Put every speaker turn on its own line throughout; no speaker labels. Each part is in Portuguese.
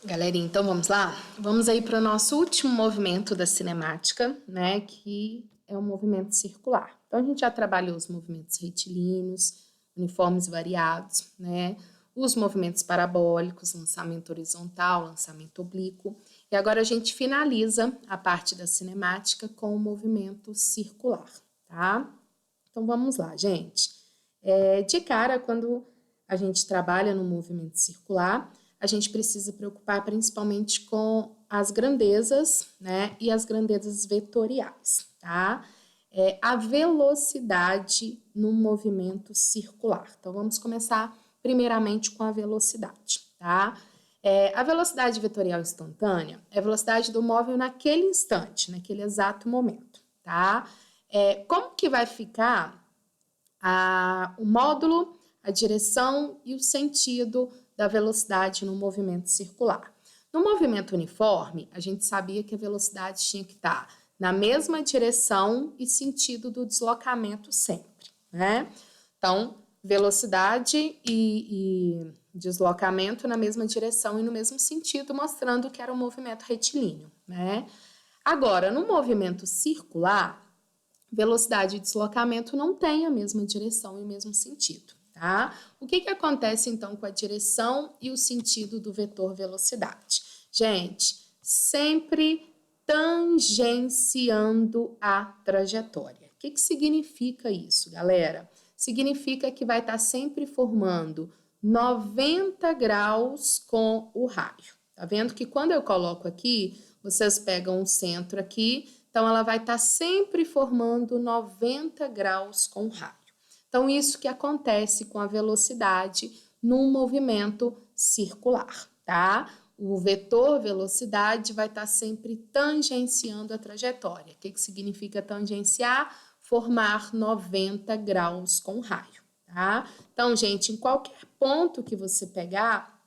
Galerinha, então vamos lá? Vamos aí para o nosso último movimento da cinemática, né? Que é o movimento circular. Então a gente já trabalhou os movimentos retilíneos, uniformes variados, né? Os movimentos parabólicos, lançamento horizontal, lançamento oblíquo. E agora a gente finaliza a parte da cinemática com o movimento circular, tá? Então vamos lá, gente. De cara, quando a gente trabalha no movimento circular, a gente precisa preocupar principalmente com as grandezas, né, e as grandezas vetoriais, tá? A velocidade no movimento circular. Então, vamos começar primeiramente com a velocidade, tá? A velocidade vetorial instantânea é a velocidade do móvel naquele instante, naquele exato momento, tá? Como que vai ficar o módulo, a direção e o sentido da velocidade no movimento circular? No movimento uniforme, a gente sabia que a velocidade tinha que estar na mesma direção e sentido do deslocamento sempre, né? Então, velocidade e deslocamento na mesma direção e no mesmo sentido, mostrando que era um movimento retilíneo, né? Agora, no movimento circular, velocidade e deslocamento não têm a mesma direção e o mesmo sentido, tá? O que acontece, então, com a direção e o sentido do vetor velocidade? Gente, sempre tangenciando a trajetória. O que significa isso, galera? Significa que vai estar sempre formando 90 graus com o raio. Tá vendo que quando eu coloco aqui, vocês pegam o centro aqui, então ela vai estar sempre formando 90 graus com o raio. Então, isso que acontece com a velocidade num movimento circular, tá? O vetor velocidade vai estar sempre tangenciando a trajetória. O que significa tangenciar? Formar 90 graus com raio, tá? Então, gente, em qualquer ponto que você pegar,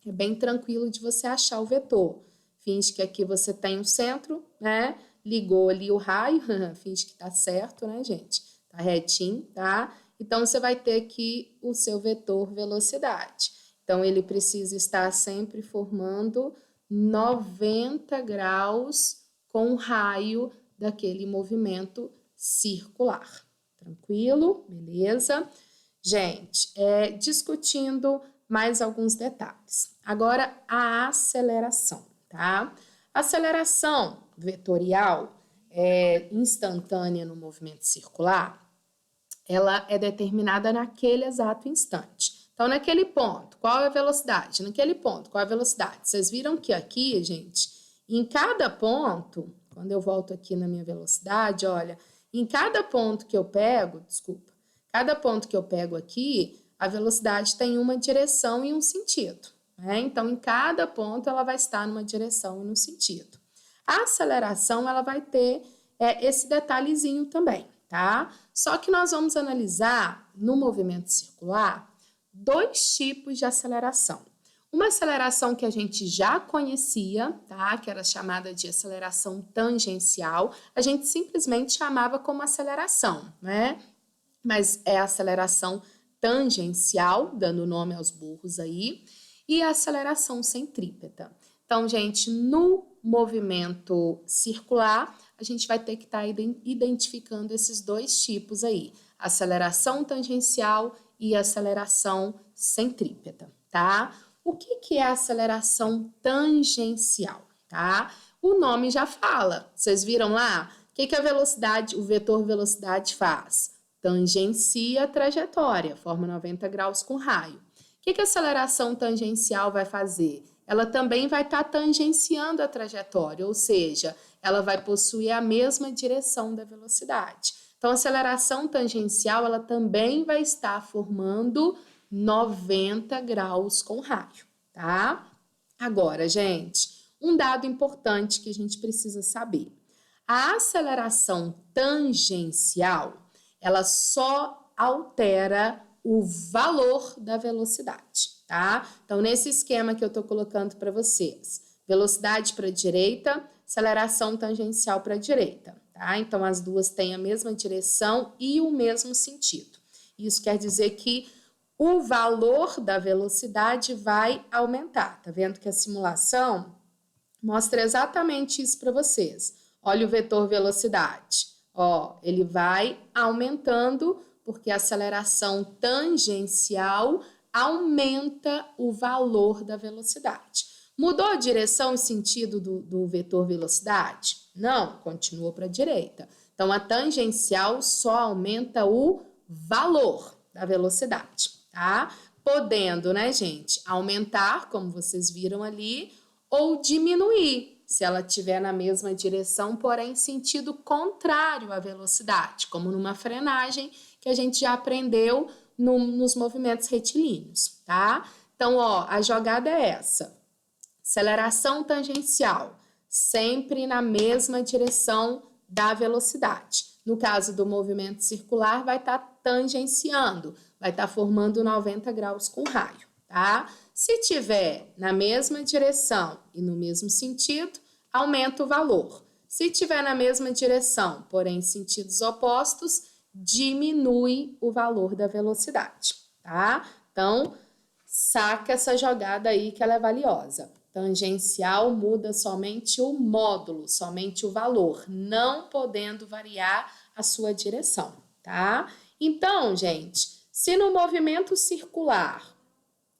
é bem tranquilo de você achar o vetor. Finge que aqui você tem um centro, né? Ligou ali o raio, finge que tá certo, né, gente? Tá retinho, tá? Então, você vai ter aqui o seu vetor velocidade. Então, ele precisa estar sempre formando 90 graus com o raio daquele movimento circular. Tranquilo? Beleza? Gente, discutindo mais alguns detalhes. Agora, a aceleração, tá? Aceleração vetorial instantânea no movimento circular, ela é determinada naquele exato instante. Então, naquele ponto, qual é a velocidade? Naquele ponto, qual é a velocidade? Vocês viram que aqui, gente, em cada ponto, quando eu volto aqui na minha velocidade, olha, em cada ponto que eu pego, desculpa, cada ponto que eu pego aqui, a velocidade tem uma direção e um sentido, né? Então, em cada ponto, ela vai estar numa direção e num sentido. A aceleração, ela vai ter esse detalhezinho também, tá? Só que nós vamos analisar no movimento circular 2 tipos de aceleração. Uma aceleração que a gente já conhecia, tá? Que era chamada de aceleração tangencial, a gente simplesmente chamava como aceleração, né? Mas é a aceleração tangencial, dando nome aos burros aí, e a aceleração centrípeta. Então, gente, no movimento circular, a gente vai ter que estar identificando esses 2 tipos aí, aceleração tangencial e aceleração centrípeta, tá? O que é a aceleração tangencial, tá? O nome já fala, vocês viram lá? O que a velocidade, o vetor velocidade faz? Tangencia a trajetória, forma 90 graus com raio. O que a aceleração tangencial vai fazer? Ela também vai estar tangenciando a trajetória, ou seja, ela vai possuir a mesma direção da velocidade. Então, a aceleração tangencial, ela também vai estar formando 90 graus com raio, tá? Agora, gente, um dado importante que a gente precisa saber. A aceleração tangencial, ela só altera o valor da velocidade, tá? Então, nesse esquema que eu tô colocando para vocês, velocidade para a direita, aceleração tangencial para a direita, tá? Então, as duas têm a mesma direção e o mesmo sentido. Isso quer dizer que o valor da velocidade vai aumentar. Tá vendo que a simulação mostra exatamente isso para vocês. Olha o vetor velocidade. Ó, ele vai aumentando porque a aceleração tangencial aumenta o valor da velocidade. Mudou a direção e sentido do vetor velocidade? Não, continua para a direita. Então, a tangencial só aumenta o valor da velocidade, tá? Podendo, né, gente, aumentar, como vocês viram ali, ou diminuir, se ela estiver na mesma direção, porém sentido contrário à velocidade, como numa frenagem que a gente já aprendeu nos movimentos retilíneos, tá? Então, ó, a jogada é essa. Aceleração tangencial, sempre na mesma direção da velocidade. No caso do movimento circular, vai estar tangenciando, vai estar formando 90 graus com raio, tá? Se tiver na mesma direção e no mesmo sentido, aumenta o valor. Se tiver na mesma direção, porém em sentidos opostos, diminui o valor da velocidade, tá? Então, saca essa jogada aí que ela é valiosa. Tangencial muda somente o módulo, somente o valor, não podendo variar a sua direção, tá? Então, gente, se no movimento circular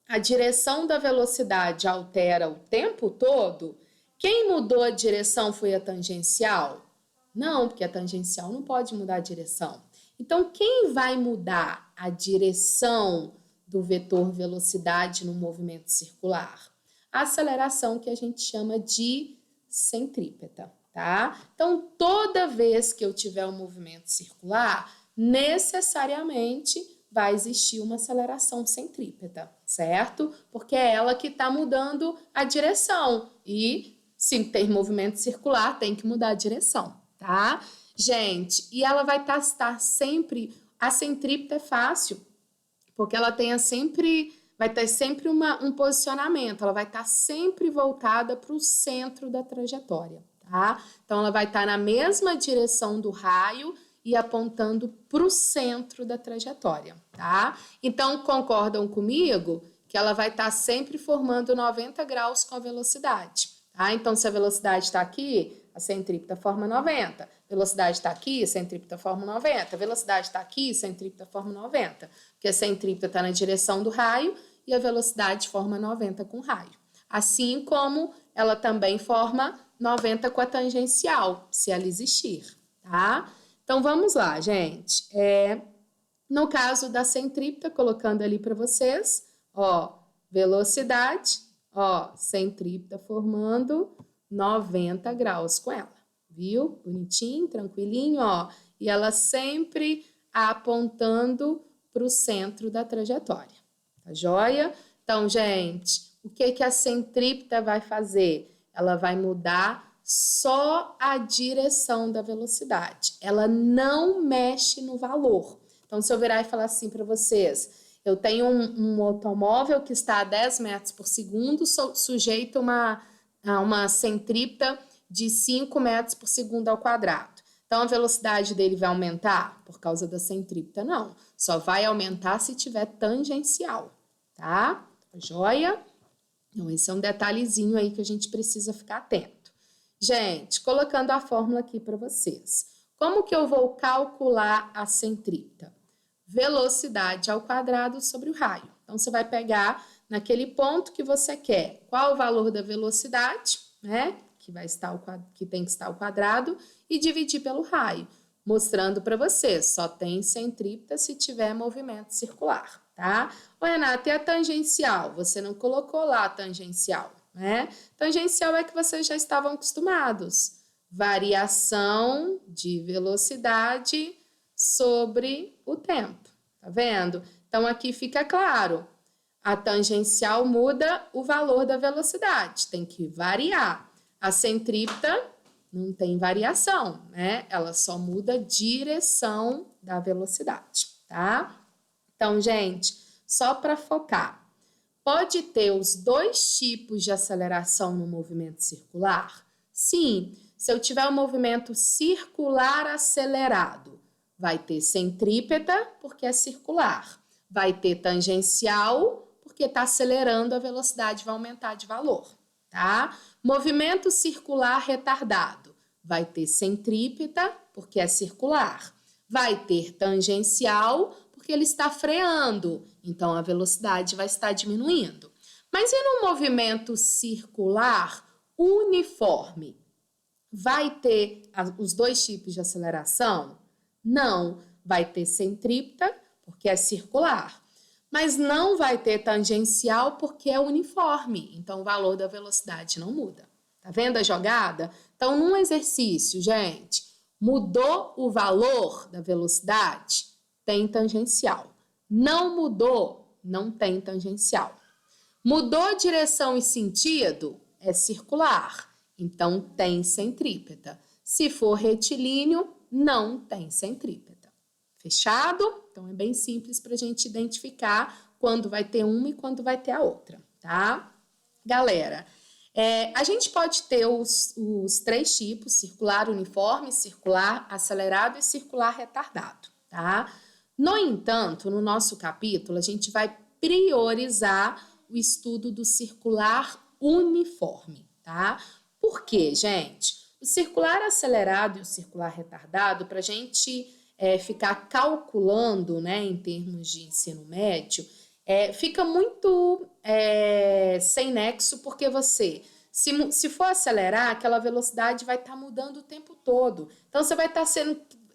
a direção da velocidade altera o tempo todo, quem mudou a direção foi a tangencial? Não, porque a tangencial não pode mudar a direção. Então, quem vai mudar a direção do vetor velocidade no movimento circular? A aceleração que a gente chama de centrípeta, tá? Então, toda vez que eu tiver um movimento circular, necessariamente vai existir uma aceleração centrípeta, certo? Porque é ela que está mudando a direção. E se tem movimento circular, tem que mudar a direção, tá? Gente, e ela vai estar sempre... A centrípeta é fácil, porque ela tem sempre... Vai ter sempre um posicionamento, ela vai estar sempre voltada para o centro da trajetória, tá? Então, ela vai estar na mesma direção do raio e apontando para o centro da trajetória, tá? Então, concordam comigo que ela vai estar sempre formando 90 graus com a velocidade, tá? Então, se a velocidade está aqui, a centrípeta forma 90. Velocidade está aqui, a centrípeta forma 90. Velocidade está aqui, a centrípeta forma 90. Porque a centrípeta está na direção do raio e a velocidade forma 90 com raio. Assim como ela também forma 90 com a tangencial, se ela existir, tá? Então, vamos lá, gente. No caso da centrípeta, colocando ali para vocês, ó, velocidade, ó, centrípeta formando 90 graus com ela, viu? Bonitinho, tranquilinho, ó. E ela sempre apontando para o centro da trajetória. Tá joia? Então, gente, o que a centrípeta vai fazer? Ela vai mudar só a direção da velocidade. Ela não mexe no valor. Então, se eu virar e falar assim para vocês, eu tenho um automóvel que está a 10 metros por segundo, sujeito a uma centrípeta de 5 metros por segundo ao quadrado. Então, a velocidade dele vai aumentar por causa da centrípeta? Não, só vai aumentar se tiver tangencial, tá? Joia? Então, esse é um detalhezinho aí que a gente precisa ficar atento. Gente, colocando a fórmula aqui para vocês. Como que eu vou calcular a centrípeta? Velocidade ao quadrado sobre o raio. Então, você vai pegar naquele ponto que você quer. Qual o valor da velocidade, né? Que tem que estar ao quadrado e dividir pelo raio, mostrando para você, só tem centrípeta se tiver movimento circular, tá? Ô, Renata, e a tangencial? Você não colocou lá a tangencial, né? Tangencial é que vocês já estavam acostumados. Variação de velocidade sobre o tempo, tá vendo? Então, aqui fica claro, a tangencial muda o valor da velocidade, tem que variar. A centrípeta não tem variação, né? Ela só muda a direção da velocidade, tá? Então, gente, só para focar, pode ter os dois tipos de aceleração no movimento circular? Sim, se eu tiver um movimento circular acelerado, vai ter centrípeta, porque é circular. vai ter tangencial, porque está acelerando, a velocidade vai aumentar de valor, tá? Movimento circular retardado, vai ter centrípeta, porque é circular. Vai ter tangencial, porque ele está freando, então a velocidade vai estar diminuindo. Mas e no movimento circular uniforme? Vai ter os dois tipos de aceleração? Não, vai ter centrípeta, porque é circular, mas não vai ter tangencial, porque é uniforme, então o valor da velocidade não muda. Tá vendo a jogada? Então, num exercício, gente, mudou o valor da velocidade? Tem tangencial. Não mudou? Não tem tangencial. Mudou direção e sentido? É circular, então tem centrípeta. Se for retilíneo, não tem centrípeta. Fechado? Então é bem simples para a gente identificar quando vai ter uma e quando vai ter a outra, tá? Galera, a gente pode ter os três tipos: circular uniforme, circular acelerado e circular retardado, tá? No entanto, no nosso capítulo, a gente vai priorizar o estudo do circular uniforme, tá? Por quê, gente? O circular acelerado e o circular retardado, para a gente ficar calculando, né, em termos de ensino médio, fica muito sem nexo, porque você, se for acelerar, aquela velocidade vai estar mudando o tempo todo. Então, você vai estar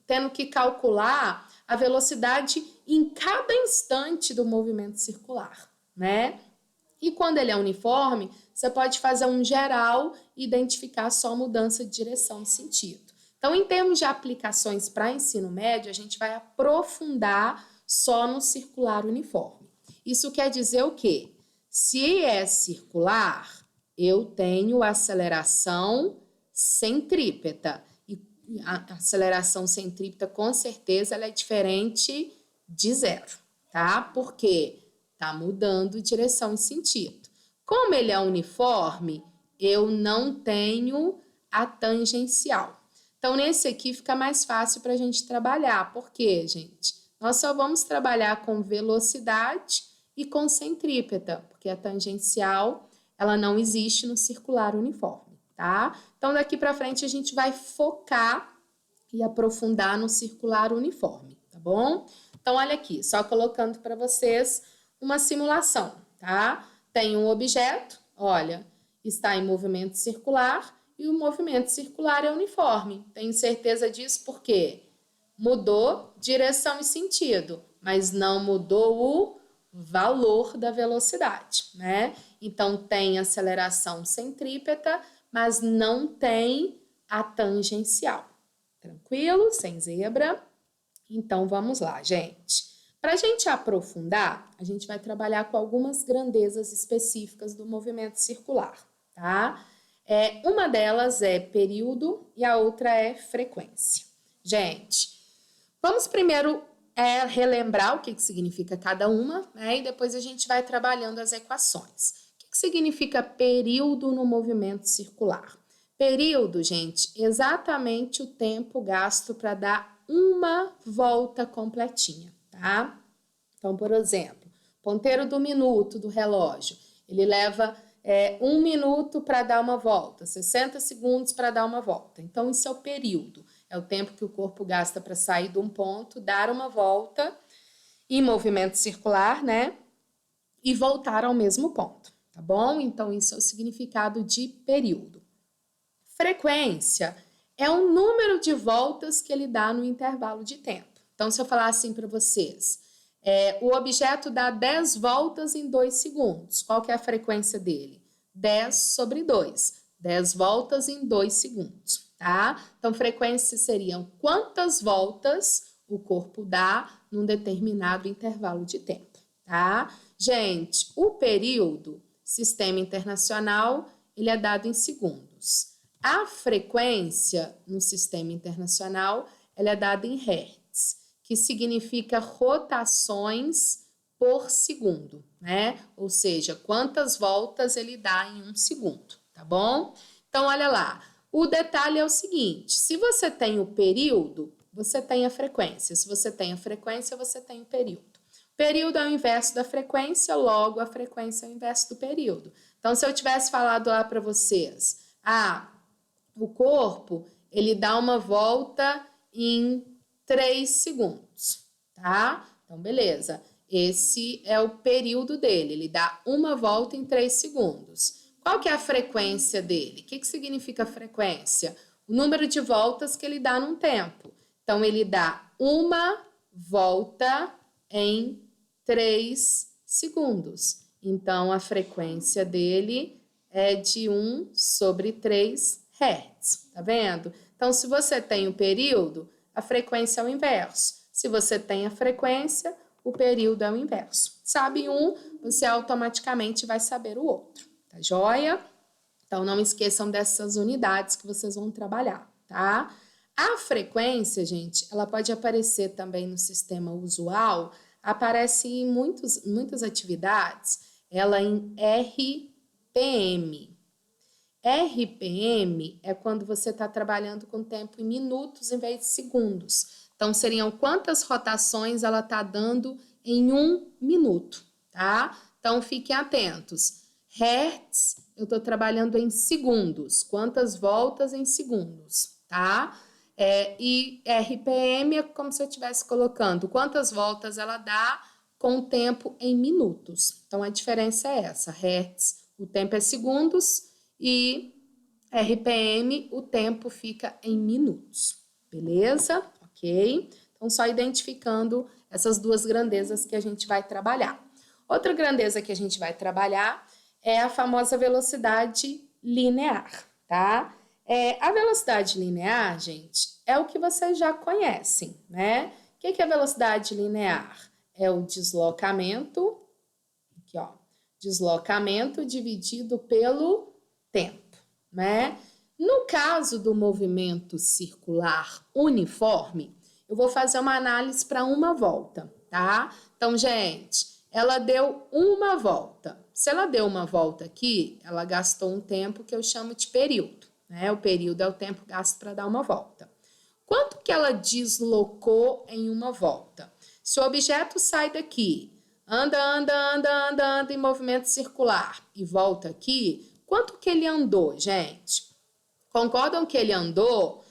tendo que calcular a velocidade em cada instante do movimento circular, né? E quando ele é uniforme, você pode fazer um geral e identificar só mudança de direção e sentido. Então, em termos de aplicações para ensino médio, a gente vai aprofundar só no circular uniforme. Isso quer dizer o quê? Se é circular, eu tenho aceleração centrípeta. E a aceleração centrípeta, com certeza, ela é diferente de zero, tá? Por quê? Está mudando direção e sentido. Como ele é uniforme, eu não tenho a tangencial. Então, nesse aqui fica mais fácil para a gente trabalhar. Por quê, gente? Nós só vamos trabalhar com velocidade e com centrípeta, porque a tangencial, ela não existe no circular uniforme, tá? Então, daqui para frente, a gente vai focar e aprofundar no circular uniforme, tá bom? Então, olha aqui, só colocando para vocês uma simulação, tá? Tem um objeto, olha, está em movimento circular e o movimento circular é uniforme. Tenho certeza disso porque mudou direção e sentido, mas não mudou o valor da velocidade, né? Então, tem aceleração centrípeta, mas não tem a tangencial. Tranquilo? Sem zebra? Então, vamos lá, gente. Para a gente aprofundar, a gente vai trabalhar com algumas grandezas específicas do movimento circular, tá? Uma delas é período e a outra é frequência. Gente, vamos primeiro relembrar o que significa cada uma, né? E depois a gente vai trabalhando as equações. O que significa período no movimento circular? Período, gente, exatamente o tempo gasto para dar uma volta completinha, tá? Então, por exemplo, ponteiro do minuto do relógio, ele leva 1 minuto para dar uma volta, 60 segundos para dar uma volta. Então, isso é o período, é o tempo que o corpo gasta para sair de um ponto, dar uma volta em movimento circular, né? E voltar ao mesmo ponto, tá bom? Então, isso é o significado de período. Frequência é o número de voltas que ele dá no intervalo de tempo. Então, se eu falar assim para vocês, o objeto dá 10 voltas em 2 segundos. Qual que é a frequência dele? 10 sobre 2. 10 voltas em 2 segundos, tá? Então, frequência seriam quantas voltas o corpo dá num determinado intervalo de tempo, tá? Gente, o período, sistema internacional, ele é dado em segundos. A frequência no sistema internacional, ela é dada em hertz, que significa rotações por segundo, né? Ou seja, quantas voltas ele dá em 1 segundo, tá bom? Então, olha lá, o detalhe é o seguinte, se você tem o período, você tem a frequência. Se você tem a frequência, você tem o período. Período é o inverso da frequência, logo a frequência é o inverso do período. Então, se eu tivesse falado lá para vocês, o corpo, ele dá uma volta em 3 segundos, tá? Então, beleza. Esse é o período dele, ele dá uma volta em 3 segundos. Qual que é a frequência dele? O que significa frequência? O número de voltas que ele dá num tempo. Então, ele dá uma volta em 3 segundos. Então, a frequência dele é de 1 sobre 3 Hz. Tá vendo? Então, se você tem o período, a frequência é o inverso. Se você tem a frequência, o período é o inverso. Sabe um, você automaticamente vai saber o outro. Tá joia? Então, não esqueçam dessas unidades que vocês vão trabalhar, tá? A frequência, gente, ela pode aparecer também no sistema usual, aparece em muitas atividades, ela em RPM. RPM é quando você está trabalhando com tempo em minutos em vez de segundos. Então, seriam quantas rotações ela está dando em 1 minuto, tá? Então, fiquem atentos. Hertz, eu estou trabalhando em segundos. Quantas voltas em segundos, tá? E RPM é como se eu estivesse colocando quantas voltas ela dá com o tempo em minutos. Então, a diferença é essa. Hertz, o tempo é segundos e RPM, o tempo fica em minutos. Beleza? Ok? Então, só identificando essas duas grandezas que a gente vai trabalhar. Outra grandeza que a gente vai trabalhar é a famosa velocidade linear, tá? A velocidade linear, gente, é o que vocês já conhecem, né? O que é a velocidade linear? É o deslocamento, aqui ó, deslocamento dividido pelo tempo, né? No caso do movimento circular uniforme, eu vou fazer uma análise para uma volta, tá? Então, gente, ela deu uma volta. Se ela deu uma volta aqui, ela gastou um tempo que eu chamo de período, né? O período é o tempo gasto para dar uma volta. Quanto que ela deslocou em uma volta? Se o objeto sai daqui, anda em movimento circular e volta aqui, quanto que ele andou, gente? Concordam que ele andou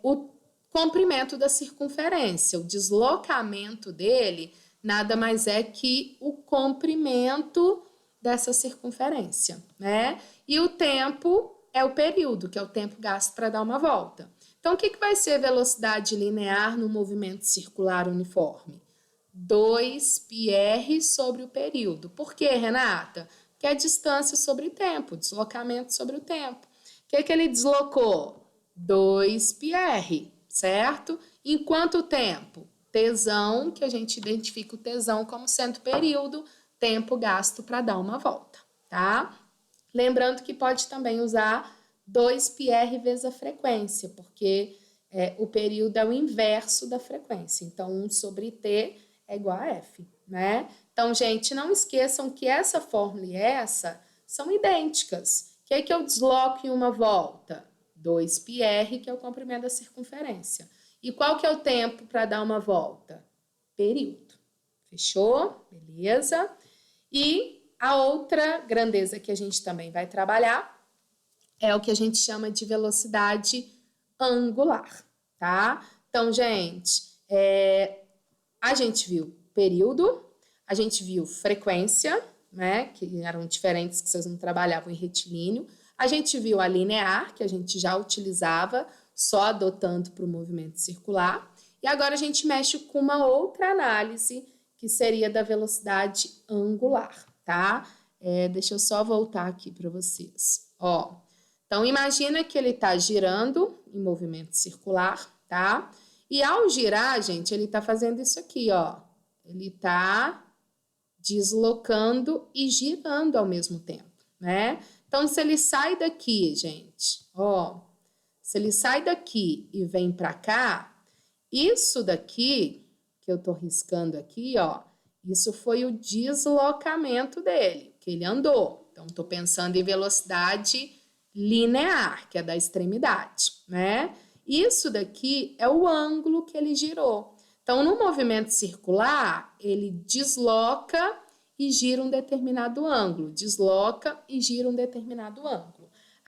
o comprimento da circunferência, o deslocamento dele nada mais é que o comprimento dessa circunferência, né? E o tempo é o período, que é o tempo gasto para dar uma volta. Então, o que vai ser velocidade linear no movimento circular uniforme? 2πr sobre o período. Por quê, Renata? Porque é a distância sobre o tempo, deslocamento sobre o tempo. O que ele deslocou? 2πr, certo? Em quanto tempo? Tesão, que a gente identifica o tesão como sendo período, tempo gasto para dar uma volta, tá? Lembrando que pode também usar 2πr vezes a frequência, porque o período é o inverso da frequência. Então, 1 sobre t é igual a f, né? Então, gente, não esqueçam que essa fórmula e essa são idênticas. O que é que eu desloco em uma volta? 2πr, que é o comprimento da circunferência. E qual que é o tempo para dar uma volta? Período. Fechou? Beleza? E a outra grandeza que a gente também vai trabalhar é o que a gente chama de velocidade angular, tá? Então, gente, a gente viu período, a gente viu frequência, né, que eram diferentes, que vocês não trabalhavam em retilíneo. A gente viu a linear, que a gente já utilizava, só adotando para o movimento circular. E agora a gente mexe com uma outra análise, que seria da velocidade angular, tá? Deixa eu só voltar aqui para vocês. Ó, então, imagina que ele está girando em movimento circular, tá? E ao girar, gente, ele está fazendo isso aqui, ó. Ele está deslocando e girando ao mesmo tempo, né? Então, se ele sai daqui, gente, ó, se ele sai daqui e vem para cá, isso daqui, que eu tô riscando aqui, ó, isso foi o deslocamento dele, que ele andou. Então, tô pensando em velocidade linear, que é da extremidade, né? Isso daqui é o ângulo que ele girou. Então, no movimento circular, ele desloca e gira um determinado ângulo, desloca e gira um determinado ângulo.